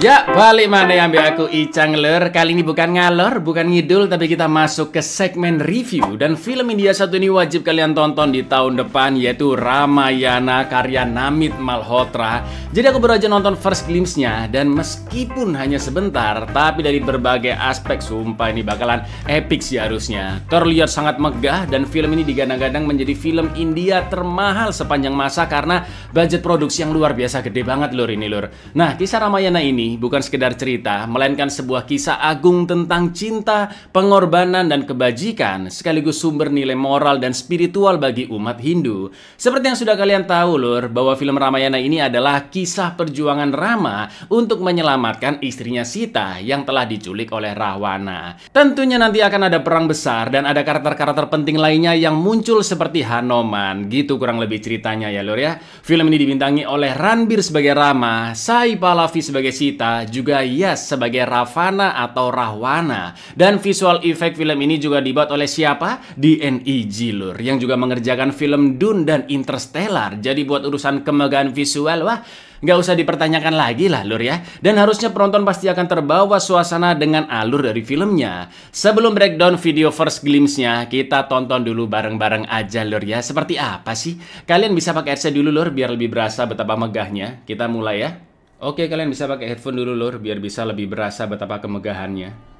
Ya, balik mana yang ambil aku Icang lur. Kali ini bukan ngalor, bukan ngidul, tapi kita masuk ke segmen review. Dan film India satu ini wajib kalian tonton di tahun depan, yaitu Ramayana karya Namit Malhotra. Jadi aku baru aja nonton first glimpse-nya, dan meskipun hanya sebentar, tapi dari berbagai aspek sumpah ini bakalan epic sih harusnya. Terlihat sangat megah, dan film ini digadang-gadang menjadi film India termahal sepanjang masa karena budget produksi yang luar biasa gede banget lur ini lur. Nah, kisah Ramayana ini bukan sekedar cerita, melainkan sebuah kisah agung tentang cinta, pengorbanan, dan kebajikan, sekaligus sumber nilai moral dan spiritual bagi umat Hindu. Seperti yang sudah kalian tahu lur, bahwa film Ramayana ini adalah kisah perjuangan Rama untuk menyelamatkan istrinya Sita yang telah diculik oleh Rahwana. Tentunya nanti akan ada perang besar dan ada karakter-karakter penting lainnya yang muncul seperti Hanuman. Gitu kurang lebih ceritanya ya lur ya. Film ini dibintangi oleh Ranbir sebagai Rama, Sai Pallavi sebagai Sita, juga Yas sebagai Ravana atau Rahwana. Dan visual effect film ini juga dibuat oleh siapa? DNEG lur, yang juga mengerjakan film Dune dan Interstellar. Jadi buat urusan kemegahan visual, wah nggak usah dipertanyakan lagi lah lur ya. Dan harusnya penonton pasti akan terbawa suasana dengan alur dari filmnya. Sebelum breakdown video first glimpse-nya, kita tonton dulu bareng-bareng aja lur ya. Seperti apa sih? Kalian bisa pakai headset dulu lur, biar lebih berasa betapa megahnya. Kita mulai ya. Oke, kalian bisa pakai headphone dulu lur, biar bisa lebih berasa betapa kemegahannya.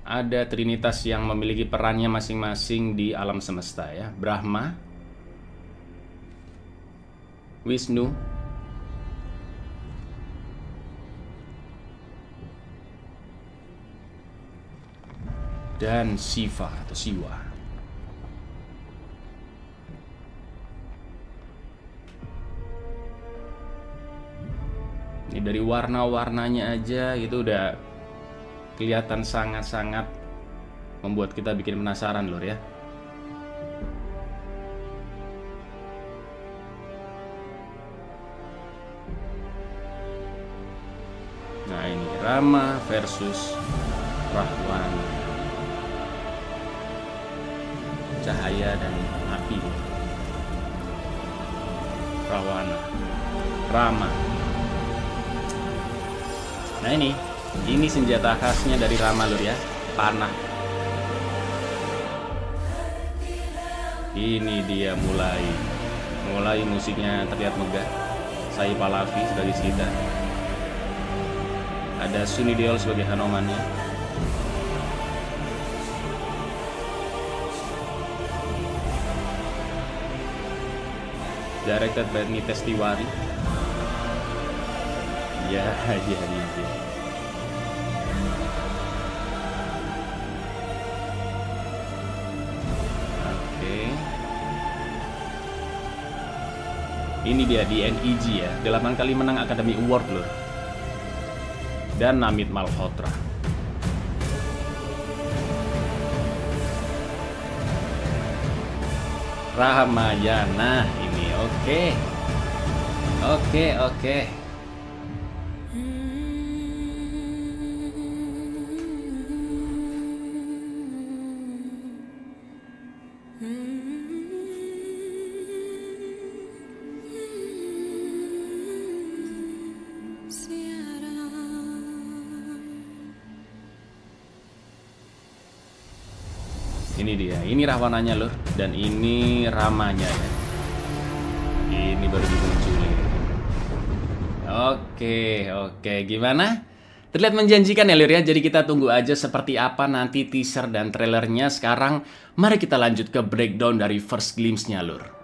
Ada trinitas yang memiliki perannya masing-masing di alam semesta ya. Brahma, Wisnu, dan Shiva atau Siwa. Ini dari warna-warnanya aja itu udah kelihatan sangat-sangat membuat kita bikin penasaran lur ya. Nah ini Rama versus Rahwana. Cahaya dan api. Rahwana, Rama. Nah ini senjata khasnya dari Rama lur ya, panah. Ini dia mulai musiknya terlihat megah. Sai Pallavi sebagai Sita, ada Sunny Deol sebagai Hanumannya. Directed by Nitesh Tiwari. Ya. Oke. Ini dia DNEG ya, 8 kali menang Academy Award loh. Dan Namit Malhotra. Ramayana ini oke. Ini dia, ini Rahwananya loh, dan ini Ramanya ya. Ini baru dimunculin. Oke, gimana? Terlihat menjanjikan ya lur ya, jadi kita tunggu aja seperti apa nanti teaser dan trailernya. Sekarang mari kita lanjut ke breakdown dari first glimpse-nya lur.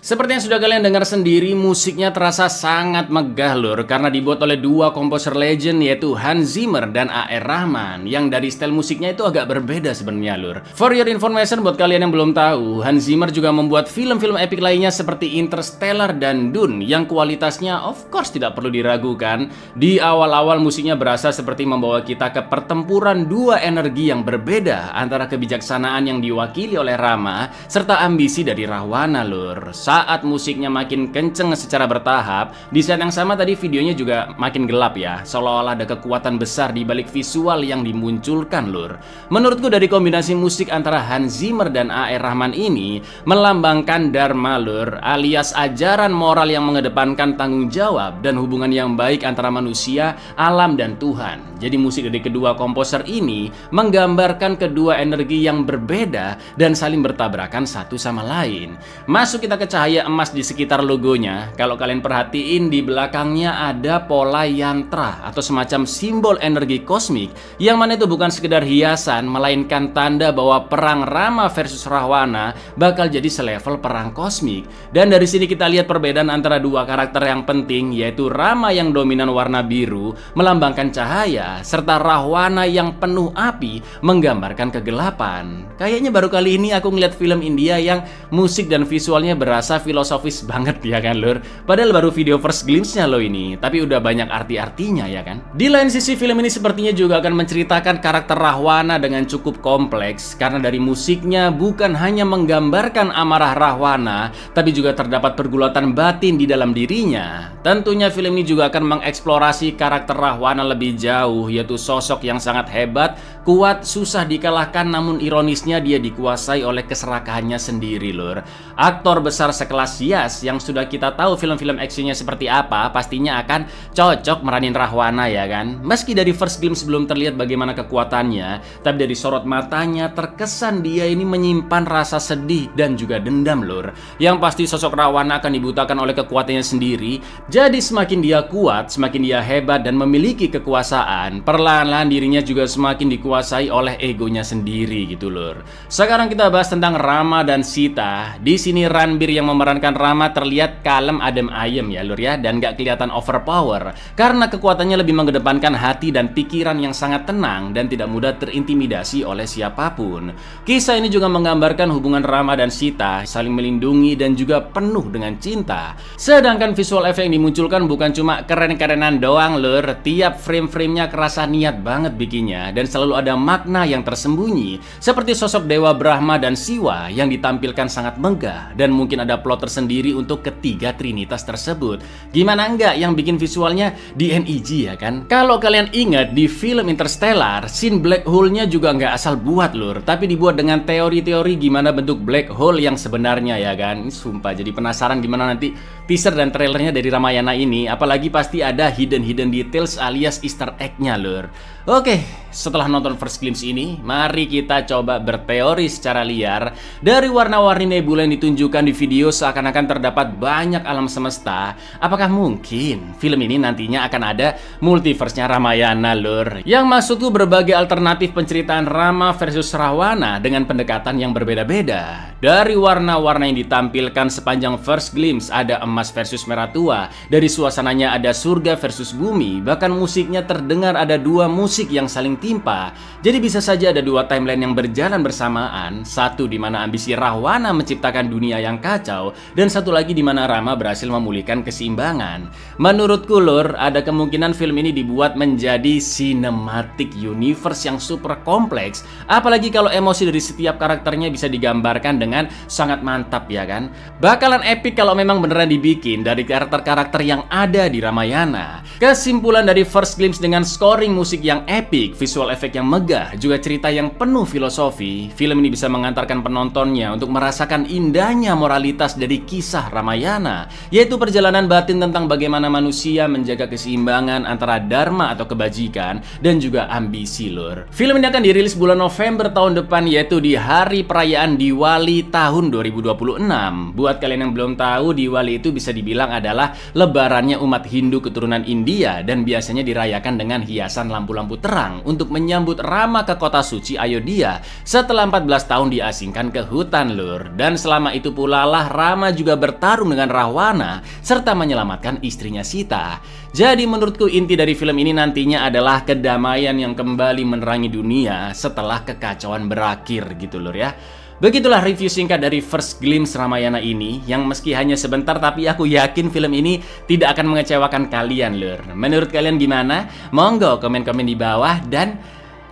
Seperti yang sudah kalian dengar sendiri, musiknya terasa sangat megah lur, karena dibuat oleh dua komposer legend yaitu Hans Zimmer dan A.R. Rahman, yang dari style musiknya itu agak berbeda sebenarnya lur. For your information, buat kalian yang belum tahu, Hans Zimmer juga membuat film-film epic lainnya seperti Interstellar dan Dune, yang kualitasnya of course tidak perlu diragukan. Di awal-awal musiknya berasa seperti membawa kita ke pertempuran dua energi yang berbeda antara kebijaksanaan yang diwakili oleh Rama serta ambisi dari Rahwana lur. saat musiknya makin kenceng secara bertahap, di saat yang sama tadi videonya juga makin gelap ya, seolah-olah ada kekuatan besar di balik visual yang dimunculkan lur. Menurutku dari kombinasi musik antara Hans Zimmer dan A.R. Rahman ini melambangkan Dharma lur, alias ajaran moral yang mengedepankan tanggung jawab dan hubungan yang baik antara manusia, alam, dan Tuhan. Jadi musik dari kedua komposer ini menggambarkan kedua energi yang berbeda dan saling bertabrakan satu sama lain. Masuk kita ke cahaya emas di sekitar logonya. Kalau kalian perhatiin di belakangnya ada pola yantra atau semacam simbol energi kosmik, yang mana itu bukan sekedar hiasan, melainkan tanda bahwa perang Rama versus Rahwana bakal jadi selevel perang kosmik. Dan dari sini kita lihat perbedaan antara dua karakter yang penting, yaitu Rama yang dominan warna biru melambangkan cahaya, serta Rahwana yang penuh api menggambarkan kegelapan. Kayaknya baru kali ini aku ngeliat film India yang musik dan visualnya berasa filosofis banget ya kan lur. Padahal baru video first glimpse-nya loh ini, tapi udah banyak arti-artinya ya kan. Di lain sisi film ini sepertinya juga akan menceritakan karakter Rahwana dengan cukup kompleks, karena dari musiknya bukan hanya menggambarkan amarah Rahwana, tapi juga terdapat pergulatan batin di dalam dirinya. Tentunya film ini juga akan mengeksplorasi karakter Rahwana lebih jauh, yaitu sosok yang sangat hebat, kuat, susah dikalahkan, namun ironisnya dia dikuasai oleh keserakahannya sendiri lur. Aktor besar sekelas Yas yang sudah kita tahu film-film actionnya seperti apa, pastinya akan cocok meranin Rahwana ya kan. Meski dari first glimpse belum terlihat bagaimana kekuatannya, tapi dari sorot matanya terkesan dia ini menyimpan rasa sedih dan juga dendam lur. Yang pasti sosok Rahwana akan dibutakan oleh kekuatannya sendiri. Jadi semakin dia kuat, semakin dia hebat dan memiliki kekuasaan, perlahan-lahan dirinya juga semakin dikuasai oleh egonya sendiri gitu lur. Sekarang kita bahas tentang Rama dan Sita. Di sini Ranbir yang memerankan Rama terlihat kalem adem ayem ya lur ya, dan gak kelihatan overpower karena kekuatannya lebih mengedepankan hati dan pikiran yang sangat tenang dan tidak mudah terintimidasi oleh siapapun. Kisah ini juga menggambarkan hubungan Rama dan Sita saling melindungi dan juga penuh dengan cinta. Sedangkan visual efek yang dimunculkan bukan cuma keren-kerenan doang lur, tiap frame-framenya kerasa niat banget bikinnya dan selalu ada makna yang tersembunyi, seperti sosok Dewa Brahma dan Siwa yang ditampilkan sangat megah, dan mungkin ada plot tersendiri untuk ketiga trinitas tersebut. Gimana enggak yang bikin visualnya di NEG ya kan? Kalau kalian ingat di film Interstellar, scene black hole-nya juga nggak asal buat lur, tapi dibuat dengan teori-teori gimana bentuk black hole yang sebenarnya ya kan. Sumpah jadi penasaran gimana nanti teaser dan trailernya dari Ramayana ini, apalagi pasti ada hidden details alias easter egg-nya lur. Oke, setelah nonton first glimpse ini, mari kita coba berteori secara liar. Dari warna-warni nebula yang ditunjukkan di video seakan-akan terdapat banyak alam semesta. Apakah mungkin film ini nantinya akan ada multiverse-nya Ramayana lur? Yang maksudku berbagai alternatif penceritaan Rama versus Rahwana dengan pendekatan yang berbeda-beda. Dari warna-warna yang ditampilkan sepanjang first glimpse, ada emas versus merah tua. Dari suasananya ada surga versus bumi. Bahkan musiknya terdengar ada dua musik yang saling timpa. Jadi bisa saja ada dua timeline yang berjalan bersamaan. Satu di mana ambisi Rahwana menciptakan dunia yang kacau, dan satu lagi di mana Rama berhasil memulihkan keseimbangan. Menurutku lur, ada kemungkinan film ini dibuat menjadi cinematic universe yang super kompleks. Apalagi kalau emosi dari setiap karakternya bisa digambarkan dengan sangat mantap ya kan. Bakalan epic kalau memang beneran dibikin dari karakter-karakter yang ada di Ramayana. Kesimpulan dari first glimpse dengan scoring musik yang epic, visual efek yang megah, juga cerita yang penuh filosofi, film ini bisa mengantarkan penontonnya untuk merasakan indahnya moralitas dari kisah Ramayana, yaitu perjalanan batin tentang bagaimana manusia menjaga keseimbangan antara dharma atau kebajikan dan juga ambisi lur. Film ini akan dirilis bulan November tahun depan, yaitu di hari perayaan Diwali tahun 2026. Buat kalian yang belum tahu, Diwali itu bisa dibilang adalah lebarannya umat Hindu keturunan India dan biasanya dirayakan dengan hiasan lampu-lampu terang untuk menyambut Rama ke kota suci Ayodhya setelah 14 tahun diasingkan ke hutan lur. Dan selama itu pula lah Rama juga bertarung dengan Rahwana serta menyelamatkan istrinya Sita. Jadi menurutku inti dari film ini nantinya adalah kedamaian yang kembali menerangi dunia setelah kekacauan berakhir gitu lur ya. Begitulah review singkat dari first glimpse Ramayana ini, yang meski hanya sebentar tapi aku yakin film ini tidak akan mengecewakan kalian lur. Menurut kalian gimana? Monggo komen-komen di bawah. Dan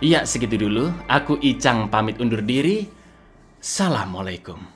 ya segitu dulu, aku Icang pamit undur diri. Assalamualaikum.